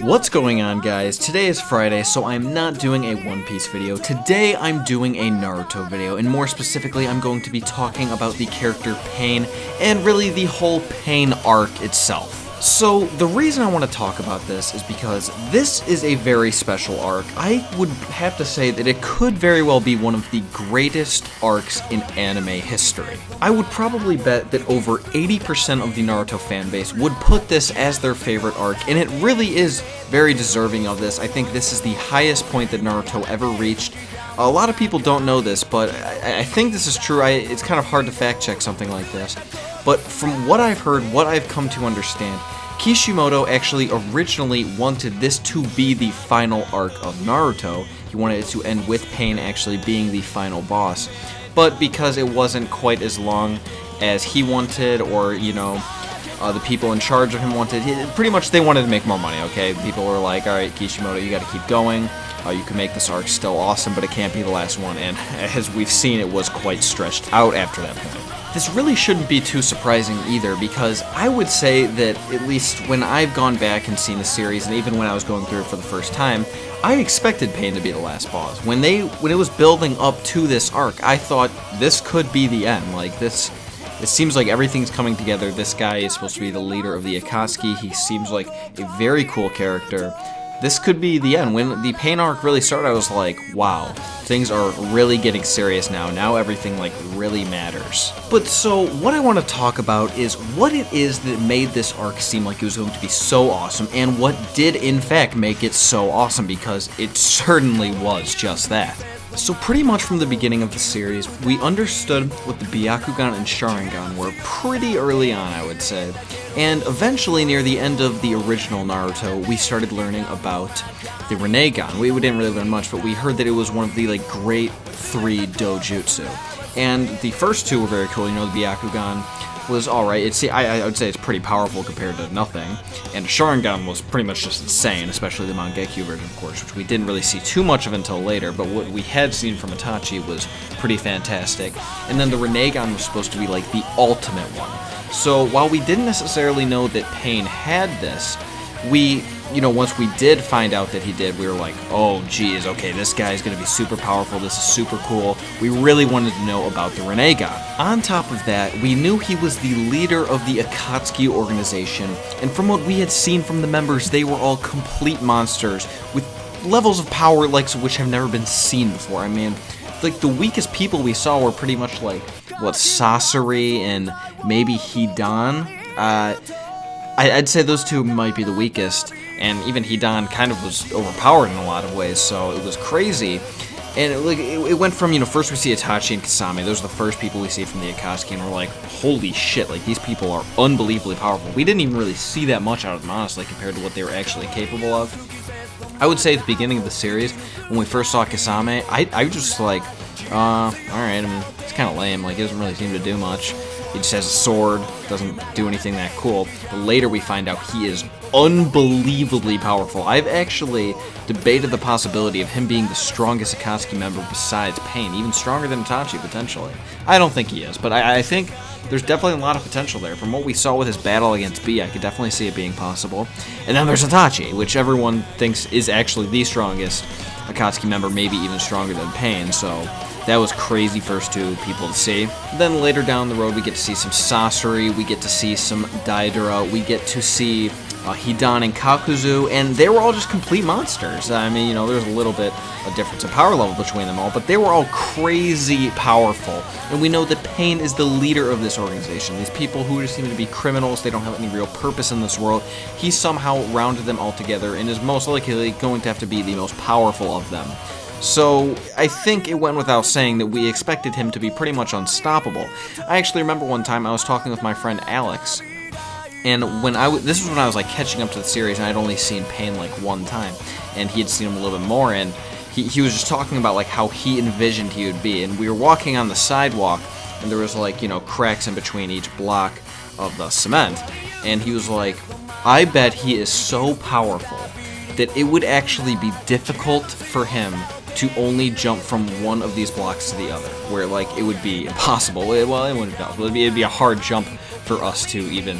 What's going on, guys? Today is Friday, so I'm not doing a One Piece video. Today I'm doing a Naruto video, and more specifically I'm going to be talking about the character Pain, and really the whole Pain arc itself. So, the reason I want to talk about this is because this is a very special arc. I would have to say that it could very well be one of the greatest arcs in anime history. I would probably bet that over 80% of the Naruto fanbase would put this as their favorite arc, and it really is very deserving of this. I think this is the highest point that Naruto ever reached. A lot of people don't know this, but I think this is true. It's kind of hard to fact check something like this. But from what I've heard, what I've come to understand, Kishimoto actually originally wanted this to be the final arc of Naruto. He wanted it to end with Pain actually being the final boss. But because it wasn't quite as long as he wanted, or, the people in charge of him wanted, pretty much they wanted to make more money, okay? People were like, alright, Kishimoto, you gotta keep going. You can make this arc still awesome, but it can't be the last one. And as we've seen, it was quite stretched out after that point. This really shouldn't be too surprising either, because I would say that at least when I've gone back and seen the series, and even when I was going through it for the first time, I expected Pain to be the last boss. When it was building up to this arc, I thought this could be the end. Like this, it seems like everything's coming together. This guy is supposed to be the leader of the Akatsuki. He seems like a very cool character. This could be the end. When the Pain arc really started, I was like, wow, things are really getting serious now. Now everything, really matters. But so, what I want to talk about is what it is that made this arc seem like it was going to be so awesome, and what did, in fact, make it so awesome, because it certainly was just that. So pretty much from the beginning of the series, we understood what the Byakugan and Sharingan were pretty early on, I would say. And eventually, near the end of the original Naruto, we started learning about the Rinnegan. We didn't really learn much, but we heard that it was one of the great three dojutsu. And the first two were very cool. The Byakugan was alright. I would say it's pretty powerful compared to nothing. And Sharingan was pretty much just insane, especially the Mangekyo version, of course, which we didn't really see too much of until later, but what we had seen from Itachi was pretty fantastic. And then the Rinnegan was supposed to be the ultimate one. So while we didn't necessarily know that Pain had this, once we did find out that he did, we were like, oh geez, okay, this guy's gonna be super powerful, this is super cool. We really wanted to know about the Rinnegan. On top of that, we knew he was the leader of the Akatsuki organization, and from what we had seen from the members, they were all complete monsters with levels of power which have never been seen before. I mean, the weakest people we saw were pretty much Sasori and maybe Hidan. I'd say those two might be the weakest, and even Hidan kind of was overpowered in a lot of ways, so it was crazy. And it went from, first we see Itachi and Kasame. Those are the first people we see from the Akatsuki, and we're like, holy shit, these people are unbelievably powerful. We didn't even really see that much out of them, honestly, compared to what they were actually capable of. I would say at the beginning of the series, when we first saw Kasame, I was just like, alright, I mean, it's kind of lame, he doesn't really seem to do much. He just has a sword, doesn't do anything that cool. But later we find out he is unbelievably powerful. I've actually debated the possibility of him being the strongest Akatsuki member besides Pain, even stronger than Itachi, potentially. I don't think he is, but I think there's definitely a lot of potential there. From what we saw with his battle against B, I could definitely see it being possible. And then there's Itachi, which everyone thinks is actually the strongest Akatsuki member, maybe even stronger than Pain, so that was crazy first two people to see. Then later down the road, we get to see some Sasori, we get to see some Daidara, we get to see Hidan and Kakuzu, and they were all just complete monsters. I mean, there's a little bit of difference in power level between them all, but they were all crazy powerful. And we know that Pain is the leader of this organization. These people who just seem to be criminals, they don't have any real purpose in this world. He somehow rounded them all together and is most likely going to have to be the most powerful of them. So, I think it went without saying that we expected him to be pretty much unstoppable. I actually remember one time I was talking with my friend Alex, and this was when I was catching up to the series, and I'd only seen Pain one time, and he had seen him a little bit more, and he was just talking about how he envisioned he would be, and we were walking on the sidewalk, and there was cracks in between each block of the cement, and he was like, I bet he is so powerful that it would actually be difficult for him to only jump from one of these blocks to the other, where it would be impossible. Well, it wouldn't be impossible. It'd be a hard jump for us to even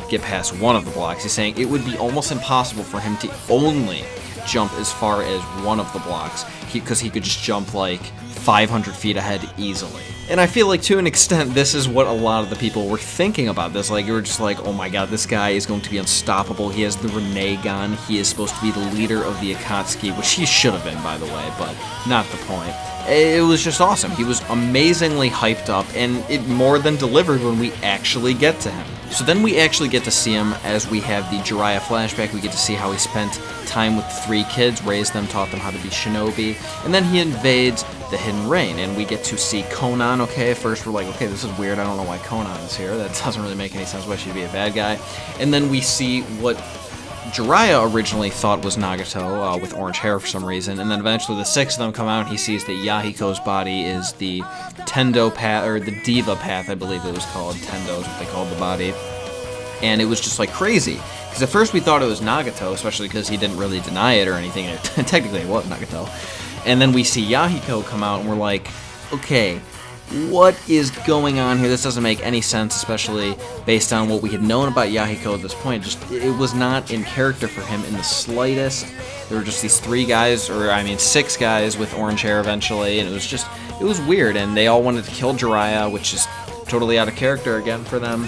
get past one of the blocks. He's saying it would be almost impossible for him to only jump as far as one of the blocks, because he could just jump like 500 feet ahead easily. And I feel like to an extent this is what a lot of the people were thinking about this. Like, you were just like, oh my god, this guy is going to be unstoppable. He has the Rinnegan. He is supposed to be the leader of the Akatsuki, which he should have been, by the way, but not the point. It was just awesome. He was amazingly hyped up, and it more than delivered when we actually get to him. So then we actually get to see him as we have the Jiraiya flashback. We get to see how he spent time with 3 kids, raised them, taught them how to be shinobi, and then he invades the Hidden Rain, and we get to see Konan. Okay, at first we're like, okay, this is weird, I don't know why Konan is here, that doesn't really make any sense, why she'd be a bad guy. And then we see what Jiraiya originally thought was Nagato, with orange hair for some reason, and then eventually the 6 of them come out and he sees that Yahiko's body is the Tendo path, or the Diva path, I believe it was called. Tendo is what they called the body. And it was just like crazy, because at first we thought it was Nagato, especially because he didn't really deny it or anything, and technically it was Nagato. And then we see Yahiko come out and we're like, okay, what is going on here? This doesn't make any sense, especially based on what we had known about Yahiko at this point. Just, it was not in character for him in the slightest. There were just these 3 guys, or I mean 6 guys with orange hair eventually, and it was weird, and they all wanted to kill Jiraiya, which is totally out of character again for them.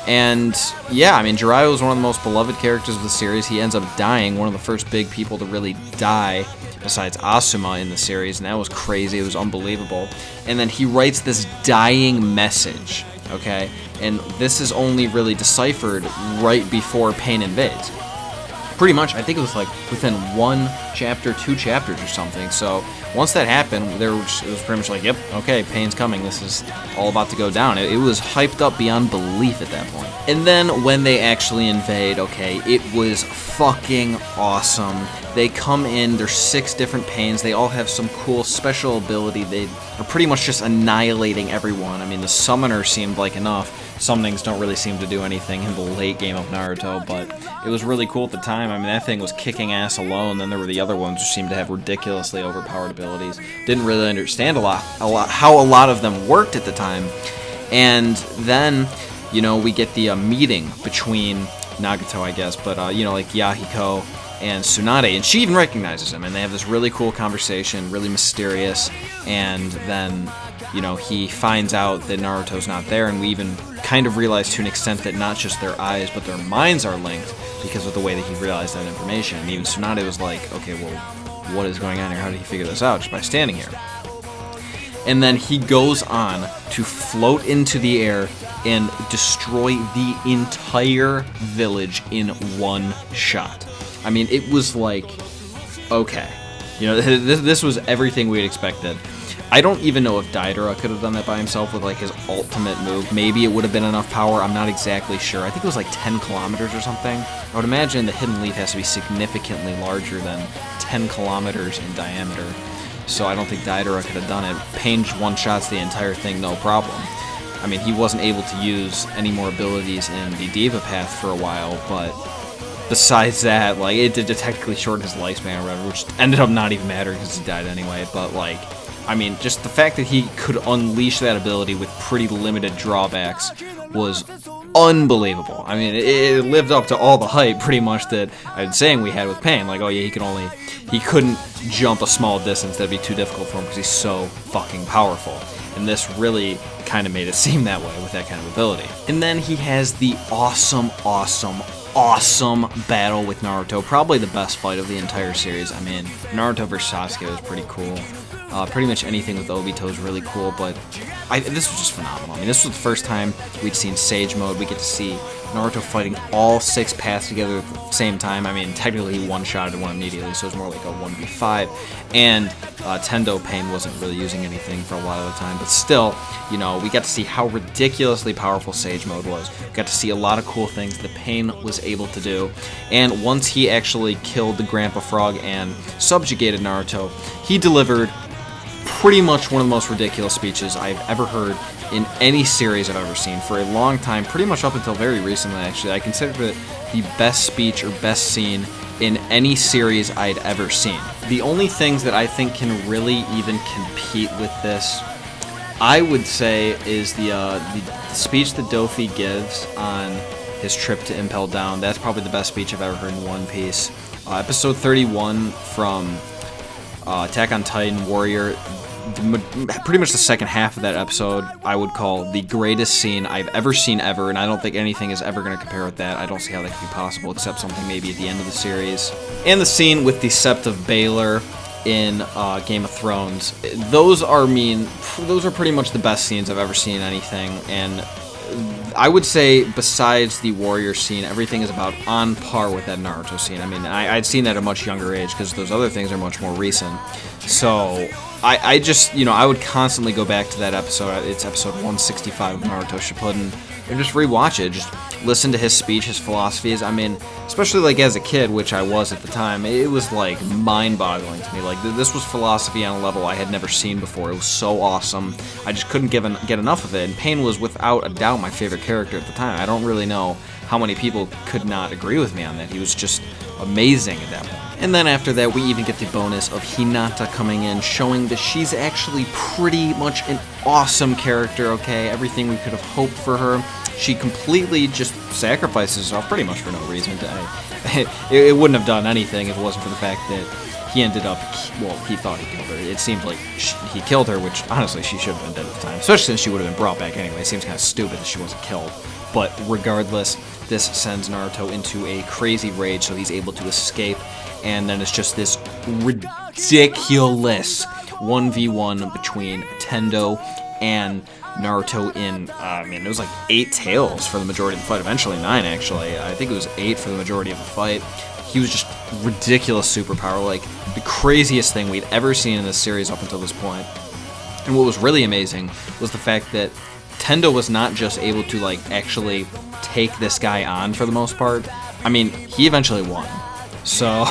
And yeah, I mean, Jiraiya was one of the most beloved characters of the series. He ends up dying, one of the first big people to really die, besides Asuma in the series, and that was crazy. It was unbelievable. And then he writes this dying message, okay? And this is only really deciphered right before Pain invades. Pretty much, I think it was like within 1 chapter, 2 chapters or something. So once that happened, it was pretty much like, yep, okay, Pain's coming. This is all about to go down. It was hyped up beyond belief at that point. And then when they actually invade, okay, it was fucking awesome. They come in, there's 6 different Pains. They all have some cool special ability. They are pretty much just annihilating everyone. I mean, the Summoner seemed like enough. Summonings don't really seem to do anything in the late game of Naruto, but it was really cool at the time. I mean, that thing was kicking ass alone. Then there were the other ones which seemed to have ridiculously overpowered abilities. Didn't really understand how a lot of them worked at the time. And then, you know, we get the meeting between Nagato, I guess, but, you know, like Yahiko and Tsunade, and she even recognizes him, and they have this really cool conversation, really mysterious, and then, you know, he finds out that Naruto's not there, and we even kind of realize to an extent that not just their eyes, but their minds are linked because of the way that he realized that information. And even Tsunade was like, okay, well, what is going on here? How did he figure this out? Just by standing here. And then he goes on to float into the air and destroy the entire village in 1 shot. I mean, it was like, okay. You know, this was everything we had expected. I don't even know if Daidara could have done that by himself with, like, his ultimate move. Maybe it would have been enough power. I'm not exactly sure. I think it was like 10 kilometers or something. I would imagine the Hidden Leaf has to be significantly larger than 10 kilometers in diameter. So I don't think Daidara could have done it. Pain one-shots the entire thing, no problem. I mean, he wasn't able to use any more abilities in the Diva Path for a while, but besides that, like, it did technically shorten his lifespan or whatever, which ended up not even mattering because he died anyway, but, like, I mean, just the fact that he could unleash that ability with pretty limited drawbacks was unbelievable. I mean, it lived up to all the hype, pretty much, that I was saying we had with Pain. Like, oh yeah, he couldn't jump a small distance. That'd be too difficult for him because he's so fucking powerful. And this really kind of made it seem that way with that kind of ability. And then he has the awesome battle with Naruto. Probably the best fight of the entire series. I mean, Naruto vs. Sasuke was pretty cool. Pretty much anything with Obito is really cool, but this was just phenomenal. I mean, this was the first time we'd seen Sage Mode. We get to see Naruto fighting all 6 paths together at the same time. I mean, technically he one-shotted one immediately, so it was more like a 1v5. And Tendo Pain wasn't really using anything for a lot of the time, but still, you know, we got to see how ridiculously powerful Sage Mode was. We got to see a lot of cool things that Pain was able to do. And once he actually killed the Grandpa Frog and subjugated Naruto, he delivered pretty much one of the most ridiculous speeches I've ever heard in any series I've ever seen. For a long time, pretty much up until very recently, actually, I considered it the best speech or best scene in any series I'd ever seen. The only things that I think can really even compete with this, I would say, is the speech that Dofi gives on his trip to Impel Down. That's probably the best speech I've ever heard in One Piece. Episode 31 from Attack on Titan Warrior, pretty much the second half of that episode I would call the greatest scene I've ever seen ever, and I don't think anything is ever going to compare with that. I don't see how that could be possible, except something maybe at the end of the series. And the scene with the Sept of Baylor in Game of Thrones. Those are pretty much the best scenes I've ever seen in anything, and I would say besides the Warrior scene, everything is about on par with that Naruto scene. I mean, I'd seen that at a much younger age because those other things are much more recent. So I just, I would constantly go back to that episode. It's episode 165 of Naruto Shippuden, and just rewatch it. Just listen to his speech, his philosophies. I mean, especially like as a kid, which I was at the time, it was like mind-boggling to me. Like this was philosophy on a level I had never seen before. It was so awesome. I just couldn't get enough of it. And Pain was without a doubt my favorite character at the time. I don't really know how many people could not agree with me on that. He was just amazing at that point. And then after that, we even get the bonus of Hinata coming in, showing that she's actually pretty much an awesome character, okay? Everything we could have hoped for her. She completely just sacrifices herself pretty much for no reason. It wouldn't have done anything if it wasn't for the fact that he ended up, well, he thought he killed her. It seemed like he killed her, which honestly she should have been dead at the time, especially since she would have been brought back anyway. It seems kind of stupid that she wasn't killed. But regardless, this sends Naruto into a crazy rage, so he's able to escape, and then it's just this ridiculous 1v1 between Tendo and Naruto in, it was like 8 tails for the majority of the fight, eventually 9 actually. I think it was 8 for the majority of the fight. He was just ridiculous superpower, like the craziest thing we'd ever seen in this series up until this point. And what was really amazing was the fact that Tendo was not just able to like actually take this guy on for the most part. I mean, he eventually won. So,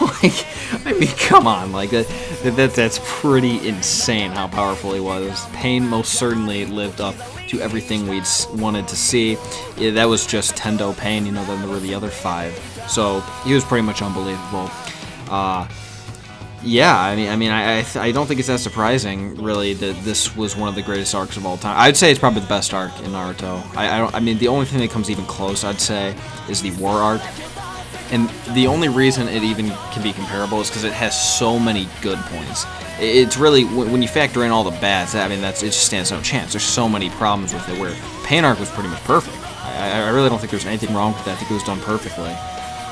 like, I mean, come on, like that's pretty insane how powerful he was. Pain most certainly lived up to everything we'd wanted to see. Yeah, that was just Tendo, Pain, then there were the other 5. So he was pretty much unbelievable. Yeah, I don't think it's that surprising, really, that this was one of the greatest arcs of all time. I'd say it's probably the best arc in Naruto. I mean, the only thing that comes even close, I'd say, is the War arc. And the only reason it even can be comparable is because it has so many good points. It's really, when you factor in all the bads, it just stands no chance. There's so many problems with it, where Pain arc was pretty much perfect. I really don't think there's anything wrong with that. I think it was done perfectly.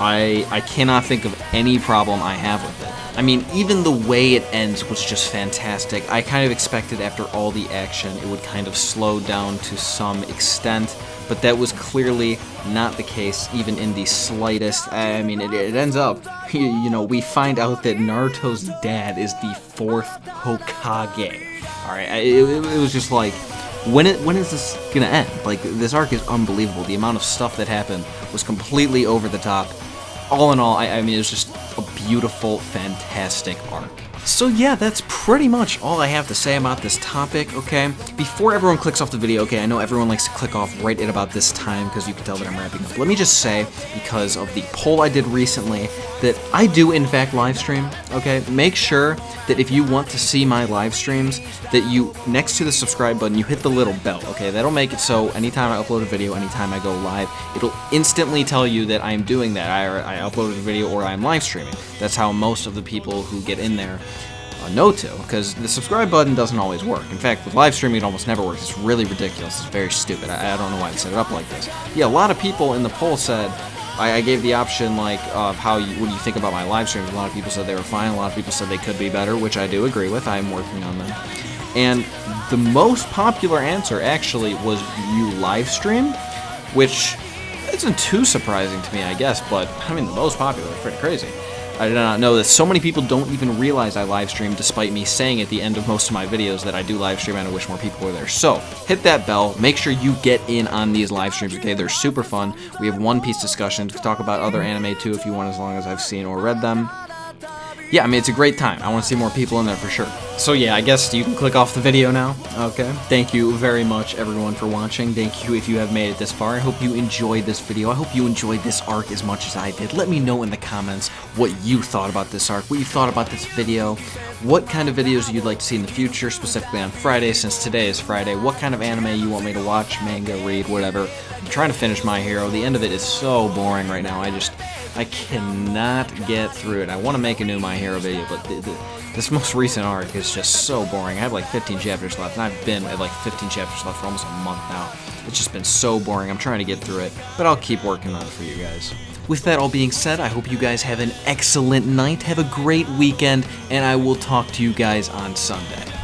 I cannot think of any problem I have with it. I mean, even the way it ends was just fantastic. I kind of expected after all the action it would kind of slow down to some extent, but that was clearly not the case, even in the slightest. I mean, it ends up, we find out that Naruto's dad is the 4th Hokage. Alright, it was just like, when is this gonna end? Like, this arc is unbelievable. The amount of stuff that happened was completely over the top. All in all, I mean, it was just a beautiful, fantastic arc. So yeah, that's pretty much all I have to say about this topic, okay? Before everyone clicks off the video, okay, I know everyone likes to click off right at about this time because you can tell that I'm wrapping up. Let me just say, because of the poll I did recently, that I do in fact live stream, okay? Make sure that if you want to see my live streams, that you, next to the subscribe button, you hit the little bell, okay? That'll make it so anytime I upload a video, anytime I go live, it'll instantly tell you that I'm doing that. I uploaded a video or I'm live streaming. That's how most of the people who get in there know to, because the subscribe button doesn't always work. In fact, with live streaming, it almost never works. It's really ridiculous. It's very stupid. I don't know why I set it up like this. Yeah, a lot of people in the poll said, I gave the option, like, of what do you think about my live streams? A lot of people said they were fine. A lot of people said they could be better, which I do agree with. I'm working on them. And the most popular answer, actually, was you live stream, which isn't too surprising to me, I guess, but, I mean, the most popular is pretty crazy. I did not know that so many people don't even realize I live stream, despite me saying at the end of most of my videos that I do live stream and I wish more people were there. So, hit that bell, make sure you get in on these live streams, okay? They're super fun. We have One Piece discussions, talk about other anime too if you want, as long as I've seen or read them. yeah, I mean, it's a great time. I want to see more people in there for sure. So yeah, I guess you can click off the video now. Okay. Thank you very much, everyone, for watching. Thank you if you have made it this far. I hope you enjoyed this video. I hope you enjoyed this arc as much as I did. Let me know in the comments what you thought about this arc, what you thought about this video, what kind of videos you'd like to see in the future, specifically on Friday, since today is Friday, what kind of anime you want me to watch, manga, read, whatever. I'm trying to finish My Hero. The end of it is so boring right now. I cannot get through it. I want to make a new My Hero video, but this most recent arc is just so boring. I have like 15 chapters left, and I've been at like 15 chapters left for almost a month now. It's just been so boring. I'm trying to get through it, but I'll keep working on it for you guys. With that all being said, I hope you guys have an excellent night, have a great weekend, and I will talk to you guys on Sunday.